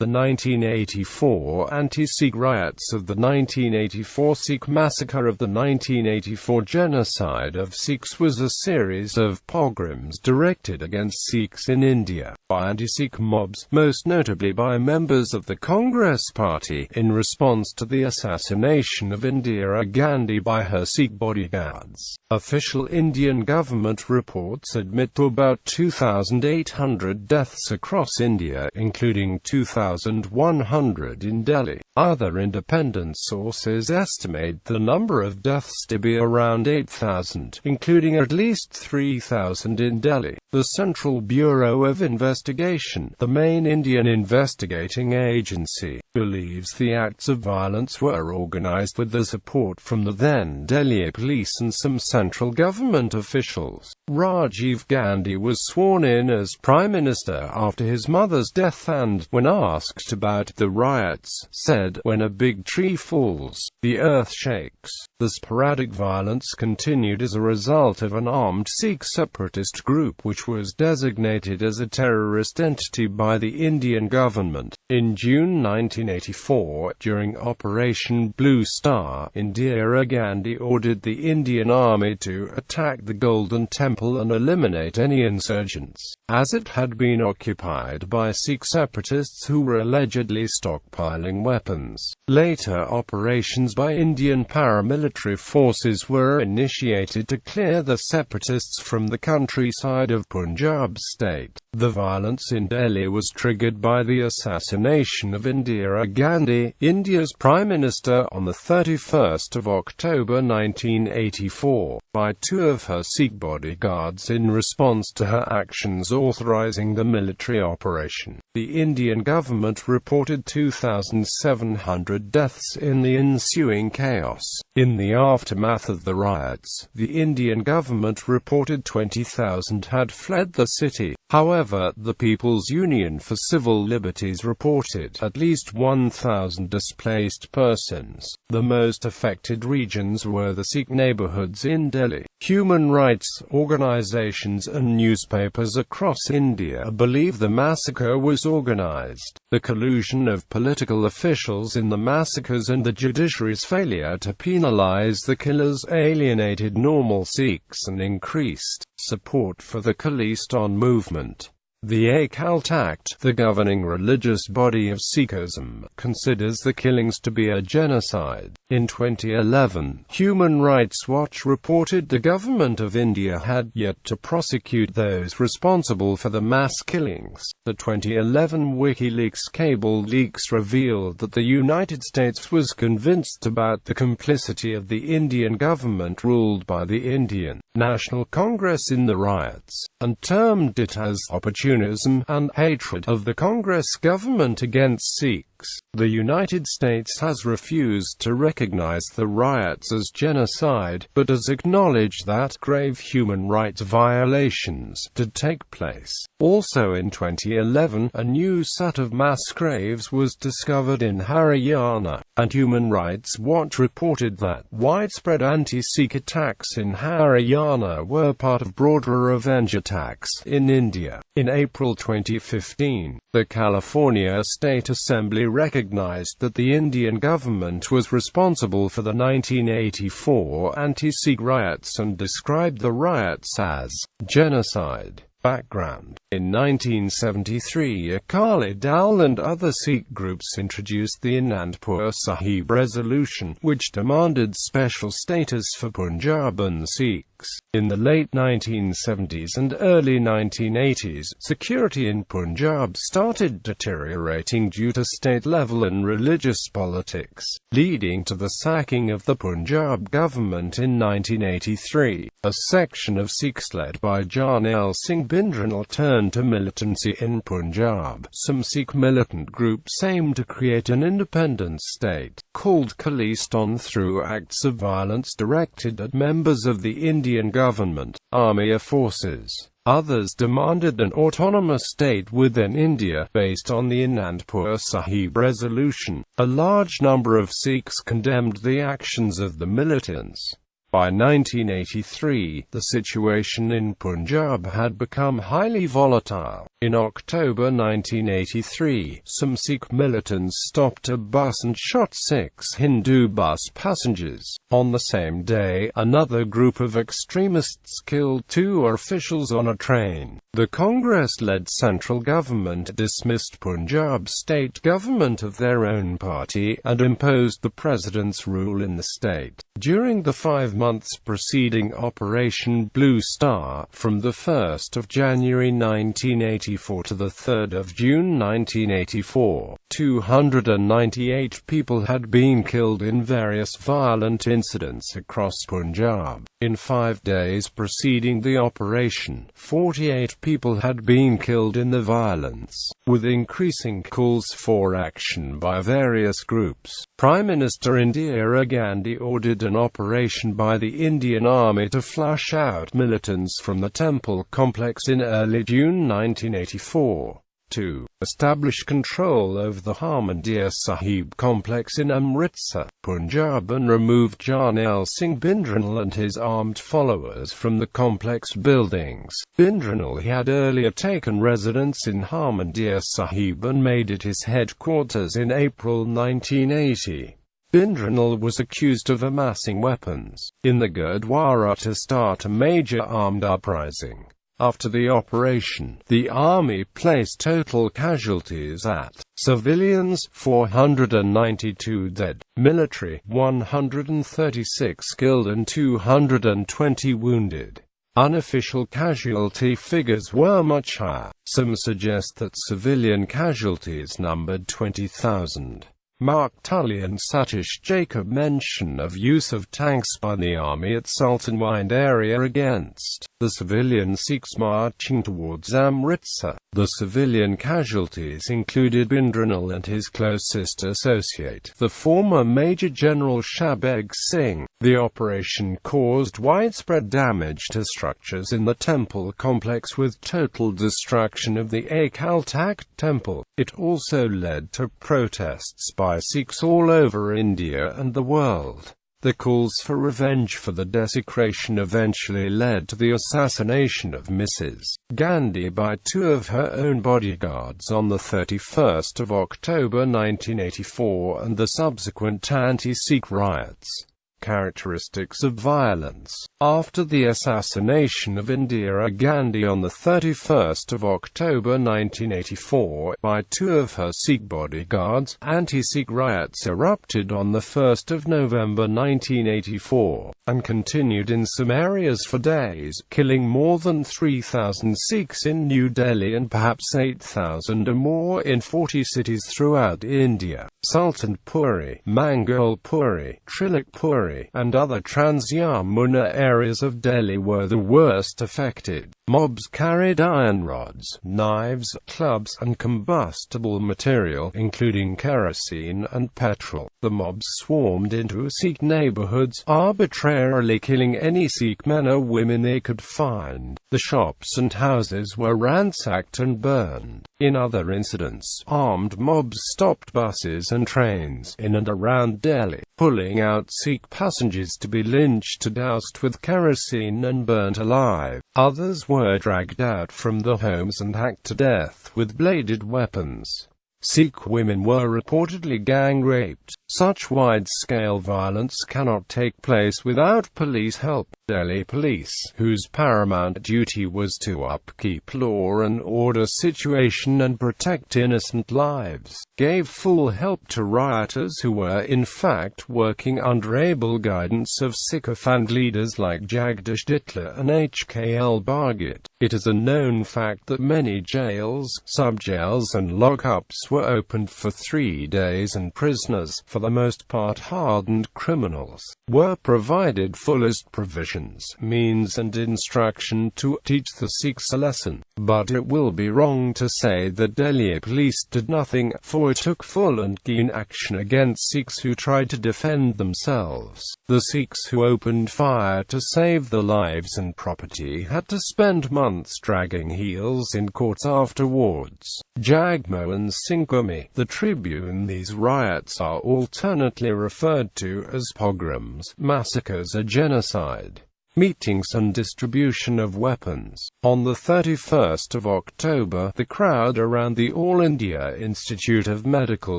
The 1984 anti-Sikh riots of the 1984 Sikh Massacre of the 1984 genocide of Sikhs was a series of pogroms directed against Sikhs in India, by anti-Sikh mobs, most notably by members of the Congress Party, in response to the assassination of Indira Gandhi by her Sikh bodyguards. Official Indian government reports admit to about 2,800 deaths across India, including 2,100 in Delhi. Other independent sources estimate the number of deaths to be around 8,000, including at least 3,000 in Delhi. The Central Bureau of Investigation, the main Indian investigating agency, believes the acts of violence were organized with the support from the then Delhi police and some central government officials. Rajiv Gandhi was sworn in as Prime Minister after his mother's death and, when asked about the riots, said, "When a big tree falls, the earth shakes." The sporadic violence continued as a result of an armed Sikh separatist group which was designated as a terrorist entity by the Indian government. In June 1984, during Operation Blue Star, Indira Gandhi ordered the Indian Army to attack the Golden Temple and eliminate any insurgents, as it had been occupied by Sikh separatists who were allegedly stockpiling weapons. Later operations by Indian paramilitary forces were initiated to clear the separatists from the countryside of Punjab state. The violence in Delhi was triggered by the assassination of Indira Gandhi, India's Prime Minister, on the 31st of October 1984, by two of her Sikh bodyguards in response to her actions authorizing the military operation. The Indian government reported 2,700 deaths in the ensuing chaos. In the aftermath of the riots, the Indian government reported 20,000 had fled the city. However, the People's Union for Civil Liberties reported at least 1,000 displaced persons. The most affected regions were the Sikh neighborhoods in Delhi. Human rights organizations and newspapers across India believe the massacre was organized. The collusion of political officials in the massacres and the judiciary's failure to penalize the killers alienated normal Sikhs and increased support for the Khalistan movement. The Akal Takht, the governing religious body of Sikhism, considers the killings to be a genocide. In 2011, Human Rights Watch reported the government of India had yet to prosecute those responsible for the mass killings. The 2011 WikiLeaks cable leaks revealed that the United States was convinced about the complicity of the Indian government ruled by the Indian National Congress in the riots, and termed it as opportunism and hatred of the Congress government against Sikhs. The United States has refused to recognize the riots as genocide, but has acknowledged that grave human rights violations did take place. Also in 2011, a new set of mass graves was discovered in Haryana, and Human Rights Watch reported that widespread anti-Sikh attacks in Haryana were part of broader revenge attacks in India. In April 2015, the California State Assembly recognized that the Indian government was responsible for the 1984 anti-Sikh riots and described the riots as genocide. Background: in 1973, Akali Dal and other Sikh groups introduced the Anandpur Sahib Resolution, which demanded special status for Punjab and Sikhs. In the late 1970s and early 1980s, security in Punjab started deteriorating due to state-level and religious politics, leading to the sacking of the Punjab government in 1983. A section of Sikhs led by Jarnail Singh Bhindranwale turned to militancy in Punjab. Some Sikh militant groups aimed to create an independent state, called Khalistan, through acts of violence directed at members of the Indian government, army or forces. Others demanded an autonomous state within India, based on the Anandpur Sahib Resolution. A large number of Sikhs condemned the actions of the militants. By 1983, the situation in Punjab had become highly volatile. In October 1983, some Sikh militants stopped a bus and shot 6 Hindu bus passengers. On the same day, another group of extremists killed 2 officials on a train. The Congress-led central government dismissed Punjab state government of their own party, and imposed the president's rule in the state. During the 5 months preceding Operation Blue Star, from the 1st of January 1984 to the 3rd of June 1984, 298 people had been killed in various violent incidents across Punjab. In 5 days preceding the operation, 48 people had been killed in the violence. With increasing calls for action by various groups, Prime Minister Indira Gandhi ordered an operation by the Indian Army to flush out militants from the temple complex in early June 1984. To establish control over the Harmandir Sahib complex in Amritsar, Punjab, and remove Jarnail Singh Bhindranwale and his armed followers from the complex buildings. Bhindranwale had earlier taken residence in Harmandir Sahib and made it his headquarters in April 1980. Bhindranwale was accused of amassing weapons in the Gurdwara to start a major armed uprising. After the operation, the army placed total casualties at civilians 492 dead, military 136 killed and 220 wounded. Unofficial casualty figures were much higher. Some suggest that civilian casualties numbered 20,000. Mark Tully and Satish Jacob mention of use of tanks by the army at Sultanwind area against the civilian Sikhs marching towards Amritsar. The civilian casualties included Bhindranwale and his closest associate, the former Major General Shabeg Singh. The operation caused widespread damage to structures in the temple complex with total destruction of the Akal Takht temple. It also led to protests by Sikhs all over India and the world. The calls for revenge for the desecration eventually led to the assassination of Mrs. Gandhi by 2 of her own bodyguards on the 31st of October 1984 and the subsequent anti-Sikh riots. Characteristics of violence. After the assassination of Indira Gandhi on the 31st of October 1984 by 2 of her Sikh bodyguards, anti-Sikh riots erupted on the 1st of November 1984, and continued in some areas for days, killing more than 3,000 Sikhs in New Delhi and perhaps 8,000 or more in 40 cities throughout India. Sultanpuri, Mangalpuri, Trilokpuri, and other Trans-Yamuna areas of Delhi were the worst affected. Mobs carried iron rods, knives, clubs, and combustible material, including kerosene and petrol. The mobs swarmed into Sikh neighborhoods, arbitrarily killing any Sikh men or women they could find. The shops and houses were ransacked and burned. In other incidents, armed mobs stopped buses and trains in and around Delhi, pulling out Sikh passengers to be lynched, doused with kerosene and burnt alive. Others were dragged out from their homes and hacked to death with bladed weapons. Sikh women were reportedly gang-raped. Such wide-scale violence cannot take place without police help. Delhi police, whose paramount duty was to upkeep law and order situation and protect innocent lives, gave full help to rioters who were in fact working under able guidance of sycophant leaders like Jagdish-Hitler and HKL Bargat. It is a known fact that many jails, sub-jails and lockups were opened for 3 days, and prisoners, for the most part hardened criminals, were provided fullest provisions, means and instruction to teach the Sikhs a lesson. But it will be wrong to say that Delhi police did nothing, for it took full and keen action against Sikhs who tried to defend themselves. The Sikhs who opened fire to save their lives and property had to spend months dragging heels in courts afterwards. Jagmohan Singh Gumi, the Tribune. These riots are alternately referred to as pogroms, massacres or genocide. meetings and distribution of weapons. On the 31st of October, the crowd around the All India Institute of Medical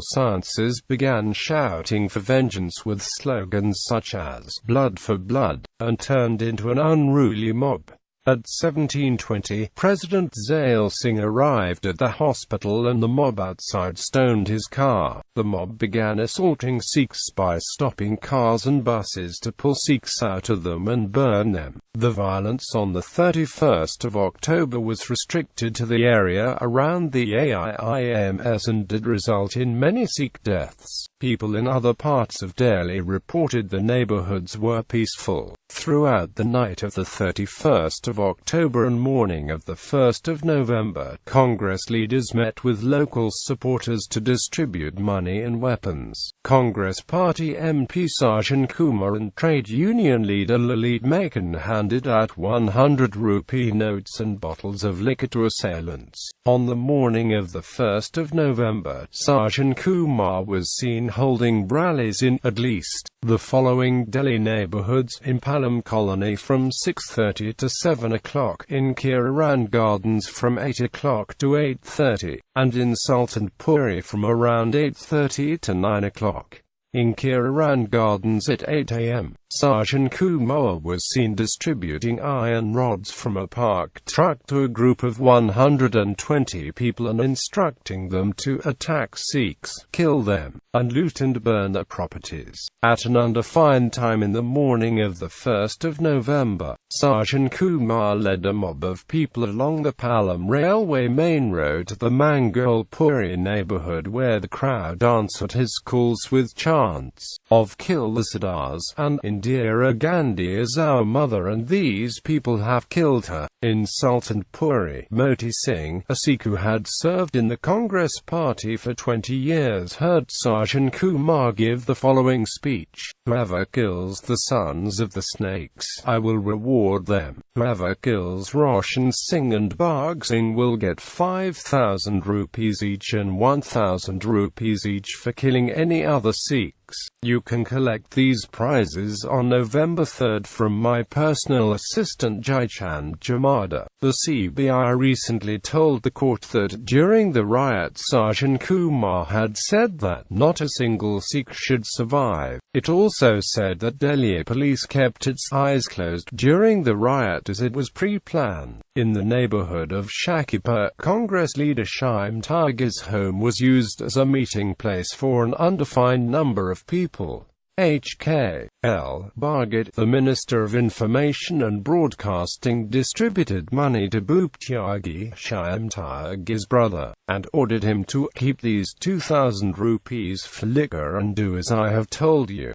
Sciences began shouting for vengeance with slogans such as "Blood for Blood," and turned into an unruly mob. At 17:20, President Zail Singh arrived at the hospital and the mob outside stoned his car. The mob began assaulting Sikhs by stopping cars and buses to pull Sikhs out of them and burn them. The violence on the 31st of October was restricted to the area around the AIIMS and did result in many Sikh deaths. People in other parts of Delhi reported the neighborhoods were peaceful. Throughout the night of the 31st of October and morning of the 1st of November, Congress leaders met with local supporters to distribute money and weapons. Congress Party MP Sajan Kumar and trade union leader Lalit Maken handed out 100 rupee notes and bottles of liquor to assailants. On the morning of the 1st of November, Sajan Kumar was seen holding rallies in at least the following Delhi neighborhoods: in Palam Colony from 6:30 to 7 o'clock, in Kiran Gardens from 8 o'clock to 8:30, and in Sultanpuri from around 8:30 to 9 o'clock. In Kiran Gardens at 8 a.m., Sajan Kumar was seen distributing iron rods from a parked truck to a group of 120 people and instructing them to attack Sikhs, kill them, and loot and burn their properties. At an undefined time in the morning of the 1st of November, Sajan Kumar led a mob of people along the Palam Railway main road to the Mangalpuri neighborhood, where the crowd answered his calls with chants of "Kill the Sardars" and "Indira Gandhi is our mother and these people have killed her." In Sultanpuri, Moti Singh, a Sikh who had served in the Congress Party for 20 years, heard Sajan Kumar give the following speech: "Whoever kills the sons of the snakes, I will reward them. Whoever kills Roshan Singh and Bagh Singh will get 5,000 rupees each and 1,000 rupees each for killing any other Sikhs. You can collect these prizes on November 3rd from my personal assistant Jaichand Jamada." The CBI recently told the court that during the riots Sajan Kumar had said that not a single Sikh should survive. It also said that Delhi police kept its eyes closed during the riot as it was pre-planned. In the neighborhood of Shakipur, Congress leader Shyam Tiger's home was used as a meeting place for an undefined number of people. H.K.L. Bhargat, the Minister of Information and Broadcasting, distributed money to Bhoop Tyagi, Shyam Tiger's brother, and ordered him to keep these 2,000 rupees for liquor and do as I have told you.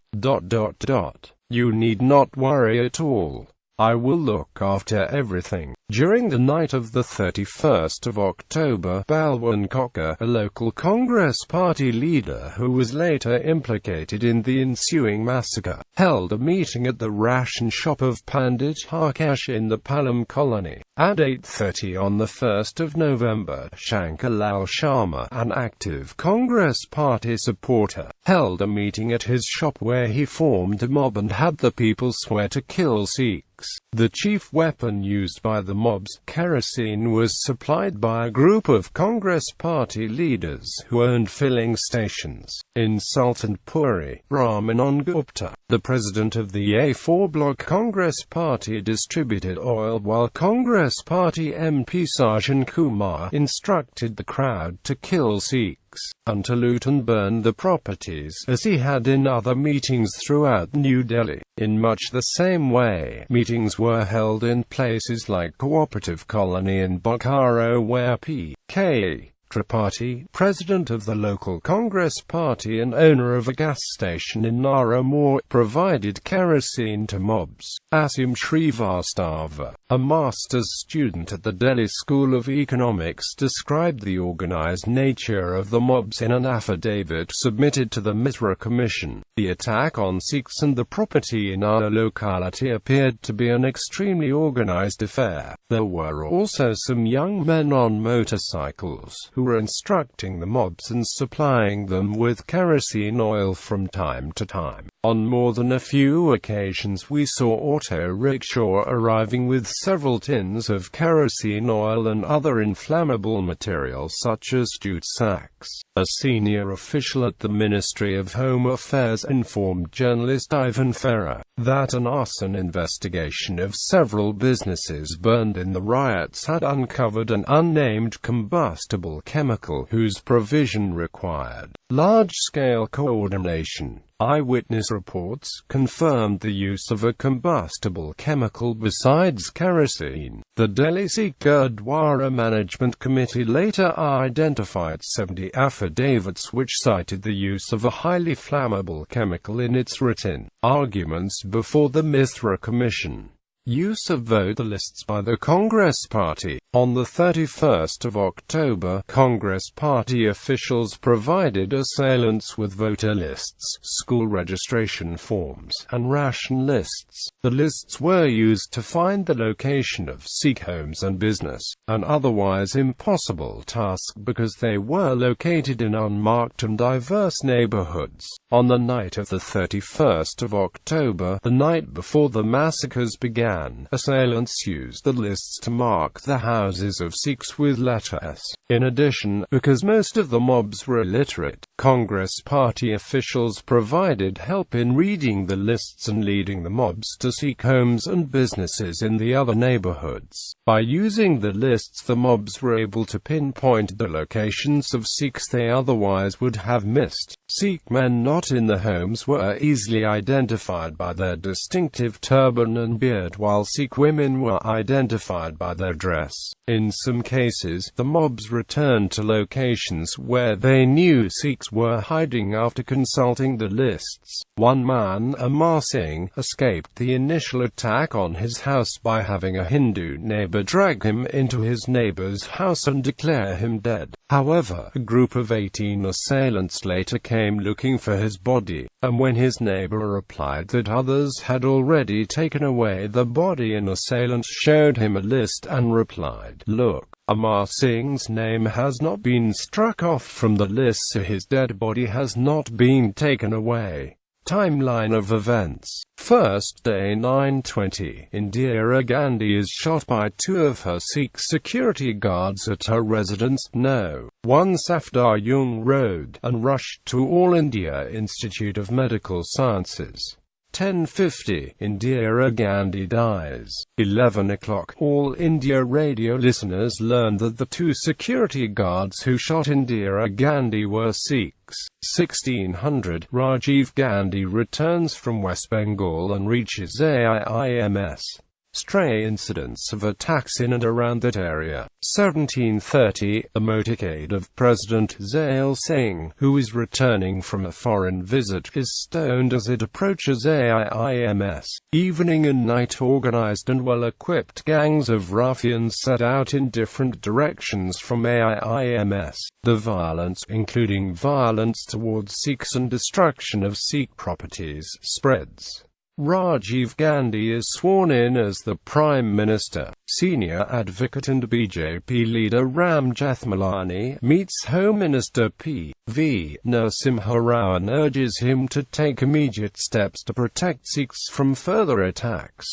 You need not worry at all. I will look after everything. During the night of the 31st of October, Balwan Kokka, a local Congress Party leader who was later implicated in the ensuing massacre, held a meeting at the ration shop of Pandit Harkesh in the Palam colony. At 8:30 on the 1st of November, Shankar Lal Sharma, an active Congress Party supporter, held a meeting at his shop where he formed a mob and had the people swear to kill Sikhs. The chief weapon used by the mobs, kerosene, was supplied by a group of Congress Party leaders who owned filling stations. In Sultanpuri, Ramanand Gupta, the president of the A4 bloc Congress Party, distributed oil while Congress Party MP Sajan Kumar instructed the crowd to kill Sikhs and to loot and burn the properties, as he had in other meetings throughout New Delhi. In much the same way, meetings were held in places like Cooperative Colony in Bokaro, where P.K. Tripathi, president of the local Congress Party and owner of a gas station in Naramore, provided kerosene to mobs. Asim Srivastava, a master's student at the Delhi School of Economics, described the organized nature of the mobs in an affidavit submitted to the Mitra Commission. "The attack on Sikhs and the property in our locality appeared to be an extremely organized affair. There were also some young men on motorcycles who who were instructing the mobs and supplying them with kerosene oil from time to time. On more than a few occasions we saw auto rickshaw arriving with several tins of kerosene oil and other inflammable materials such as jute sacks. A senior official at the Ministry of Home Affairs informed journalist Ivan Ferrer that an arson investigation of several businesses burned in the riots had uncovered an unnamed combustible chemical whose provision required large-scale coordination. Eyewitness reports confirmed the use of a combustible chemical besides kerosene. The Delhi Sikh Gurdwara Management Committee later identified 70 affidavits which cited the use of a highly flammable chemical in its written arguments before the Mithra Commission. Use of voter lists by the Congress Party. On the 31st of October, Congress Party officials provided assailants with voter lists, school registration forms, and ration lists. The lists were used to find the location of Sikh homes and business, an otherwise impossible task because they were located in unmarked and diverse neighborhoods. On the night of the 31st of October, the night before the massacres began, assailants used the lists to mark the houses of Sikhs with letter S. In addition, because most of the mobs were illiterate, Congress Party officials provided help in reading the lists and leading the mobs to Sikh homes and businesses in the other neighborhoods. By using the lists, the mobs were able to pinpoint the locations of Sikhs they otherwise would have missed. Sikh men not in the homes were easily identified by their distinctive turban and beard, while Sikh women were identified by their dress. In some cases, the mobs returned to locations where they knew Sikhs were hiding after consulting the lists. One man, Amar Singh, escaped the initial attack on his house by having a Hindu neighbor drag him into his neighbor's house and declare him dead. However, a group of 18 assailants later came looking for his body, and when his neighbor replied that others had already taken away the body, an assailant showed him a list and replied, "Look, Amar Singh's name has not been struck off from the list, so his dead body has not been taken away." Timeline of events. First day 9/20. Indira Gandhi is shot by 2 of her Sikh security guards at her residence No. 1 Safdar Jung Road, and rushed to All India Institute of Medical Sciences. 10:50. Indira Gandhi dies. 11 o'clock. All India radio listeners learned that the 2 security guards who shot Indira Gandhi were Sikhs. 1600. Rajiv Gandhi returns from West Bengal and reaches AIIMS. Stray incidents of attacks in and around that area. 1730, the motorcade of President Zail Singh, who is returning from a foreign visit, is stoned as it approaches AIIMS. Evening and night, organized and well-equipped gangs of ruffians set out in different directions from AIIMS. The violence, including violence towards Sikhs and destruction of Sikh properties, spreads. Rajiv Gandhi is sworn in as the Prime Minister. Senior advocate and BJP leader Ram Jethmalani meets Home Minister P.V. Narasimha Rao and urges him to take immediate steps to protect Sikhs from further attacks.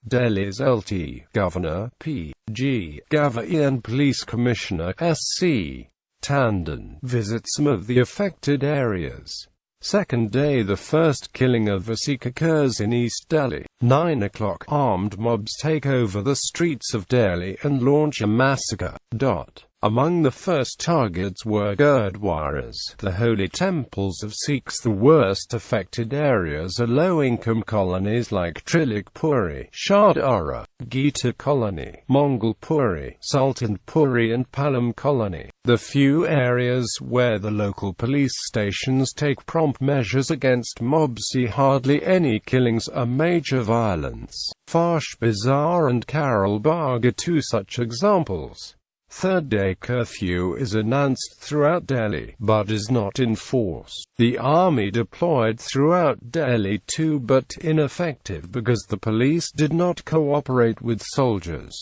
Delhi's Lt. Governor P.G. Gavayi and Police Commissioner S.C. Tandon visit some of the affected areas. Second day, the first killing of a Sikh occurs in East Delhi. 9 o'clock. Armed mobs take over the streets of Delhi and launch a massacre. Among the first targets were Gurdwaras, the holy temples of Sikhs. The worst affected areas are low-income colonies like Trilikpuri, Shardara, Gita Colony, Mongolpuri, Sultanpuri and Palam Colony. The few areas where the local police stations take prompt measures against mobs see hardly any killings or major violence. Farsh Bazaar and Karol Bagh are 2 such examples. Third-day curfew is announced throughout Delhi, but is not enforced. The army deployed throughout Delhi too, but ineffective because the police did not cooperate with soldiers.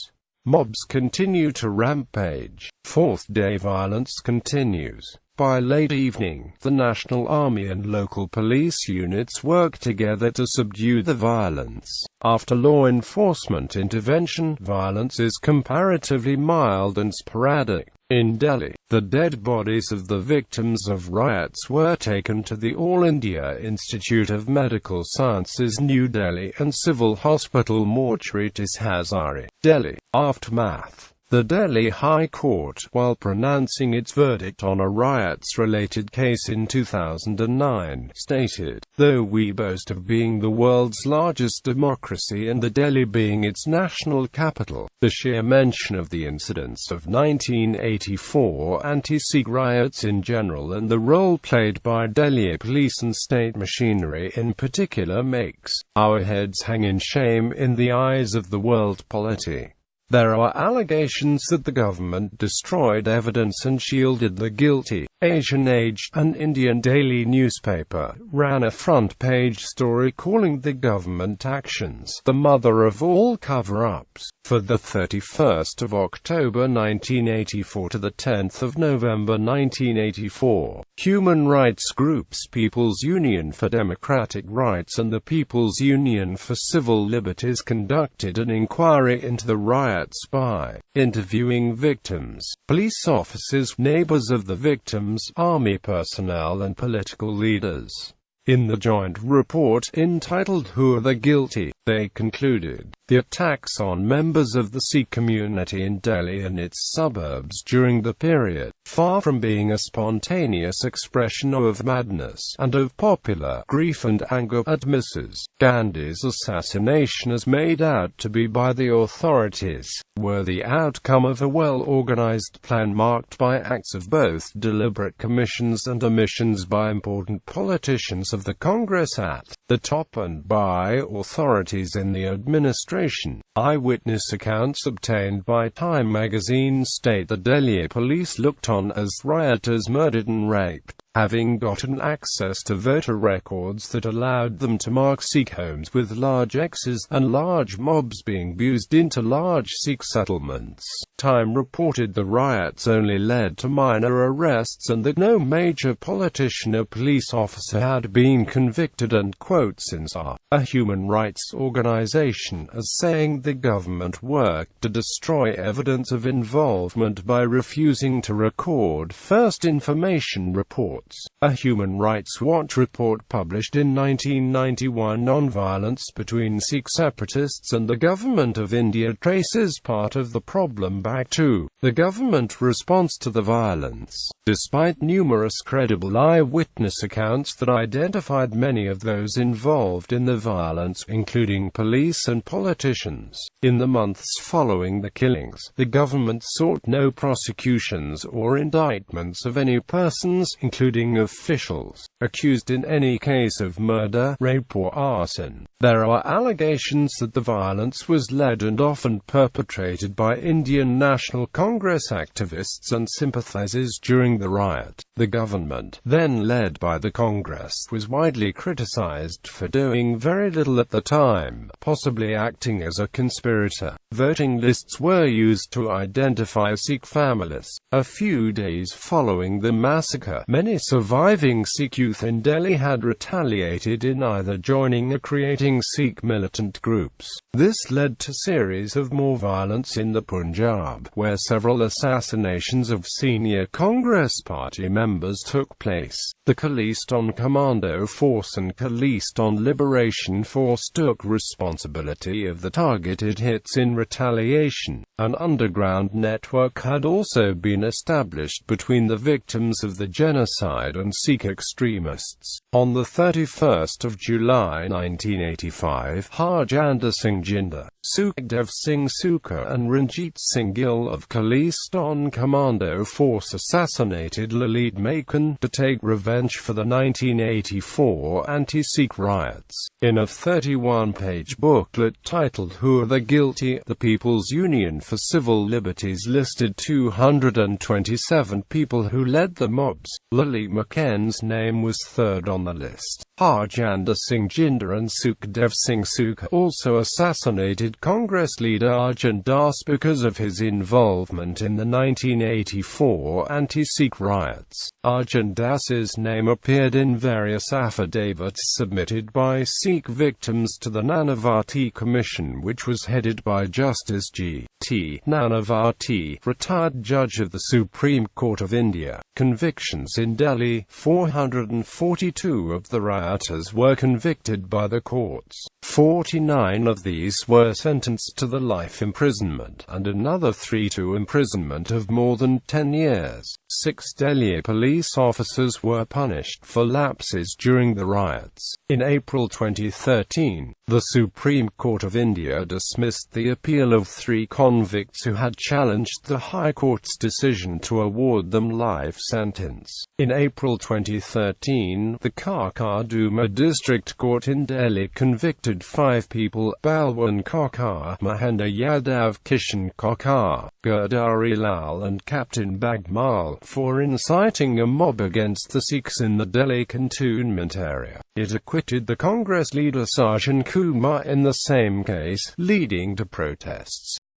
Mobs continue to rampage. Fourth day violence continues. By late evening, the National Army and local police units work together to subdue the violence. After law enforcement intervention, violence is comparatively mild and sporadic. In Delhi, the dead bodies of the victims of riots were taken to the All India Institute of Medical Sciences, New Delhi, and Civil Hospital mortuary to Hazare, Delhi. Aftermath. The Delhi High Court, while pronouncing its verdict on a riots-related case in 2009, stated, "Though we boast of being the world's largest democracy and the Delhi being its national capital, the sheer mention of the incidents of 1984 anti-Sikh riots in general and the role played by Delhi police and state machinery in particular makes our heads hang in shame in the eyes of the world polity." There are allegations that the government destroyed evidence and shielded the guilty. Asian Age, an Indian daily newspaper, ran a front-page story calling the government actions the mother of all cover-ups. For the 31st of October 1984 to the 10th of November 1984, human rights groups People's Union for Democratic Rights and the People's Union for Civil Liberties conducted an inquiry into the riots by interviewing victims, police officers, neighbors of the victims, army personnel and political leaders. In the joint report, entitled "Who Are the Guilty?", they concluded, the attacks on members of the Sikh community in Delhi and its suburbs during the period, far from being a spontaneous expression of madness and of popular grief and anger at Mrs. Gandhi's assassination as made out to be by the authorities, were the outcome of a well-organized plan marked by acts of both deliberate commissions and omissions by important politicians of the Congress at the top and by authorities in the administration. Eyewitness accounts obtained by Time magazine state the Delhi police looked on as rioters murdered and raped, having gotten access to voter records that allowed them to mark Sikh homes with large X's, and large mobs being bused into large Sikh settlements. Time reported the riots only led to minor arrests and that no major politician or police officer had been convicted, and quotes INSA, a human rights organization, as saying the government worked to destroy evidence of involvement by refusing to record first information reports. A Human Rights Watch report published in 1991 on violence between Sikh separatists and the Government of India traces part of the problem back to the government response to the violence. Despite numerous credible eyewitness accounts that identified many of those involved in the violence, including police and politicians, in the months following the killings, the government sought no prosecutions or indictments of any persons, including officials, accused in any case of murder, rape or arson. There are allegations that the violence was led and often perpetrated by Indian National Congress activists and sympathizers during the riot. The government, then led by the Congress, was widely criticized for doing very little at the time, possibly acting as a conspirator. Voting lists were used to identify Sikh families. A few days following the massacre, many surviving Sikh youth in Delhi had retaliated in either joining or creating Sikh militant groups. This led to series of more violence in the Punjab, where several assassinations of senior Congress Party members took place. The Khalistan Commando Force and Khalistan Liberation Force took responsibility of the targeted hits in retaliation. An underground network had also been established between the victims of the genocide and Sikh extremists. On the 31st of July 1985, Harjinder Singh Jinder, Sukhdev Singh Sukha and Ranjit Singh Gill of Khalistan Commando Force assassinated Lalit Maken to take revenge for the 1984 anti-Sikh riots. In a 31-page booklet titled "Who Are the Guilty?", the People's Union for Civil Liberties listed 227 people who led the mobs. Lalit Maken's name was third on the list. Harjinder Singh Jinder and Sukhdev Singh Sukha also assassinated Congress leader Arjan Das because of his involvement in the 1984 anti-Sikh riots. Arjan Das's name appeared in various affidavits submitted by Sikh victims to the Nanavati Commission, which was headed by Justice G.T. Nanavati, retired judge of the Supreme Court of India. Convictions in Delhi: 442 of the rioters were convicted by the courts. 49 of these were sentenced to the life imprisonment, and another 3 to imprisonment of more than 10 years. 6 Delhi police officers were punished for lapses during the riots. In April 2013, the Supreme Court of India dismissed the appeal of 3 convicts who had challenged the High Court's decision to award them life sentence. In April 2013, the Kakaduma District Court in Delhi convicted 5 people: Balwan Kakar, Mahendra Yadav, Kishan Kakar, Gurdari Lal and Captain Bagmal, for inciting a mob against the Sikhs in the Delhi cantonment area. It acquitted the Congress leader Sajjan Kumar in the same case, leading to protests.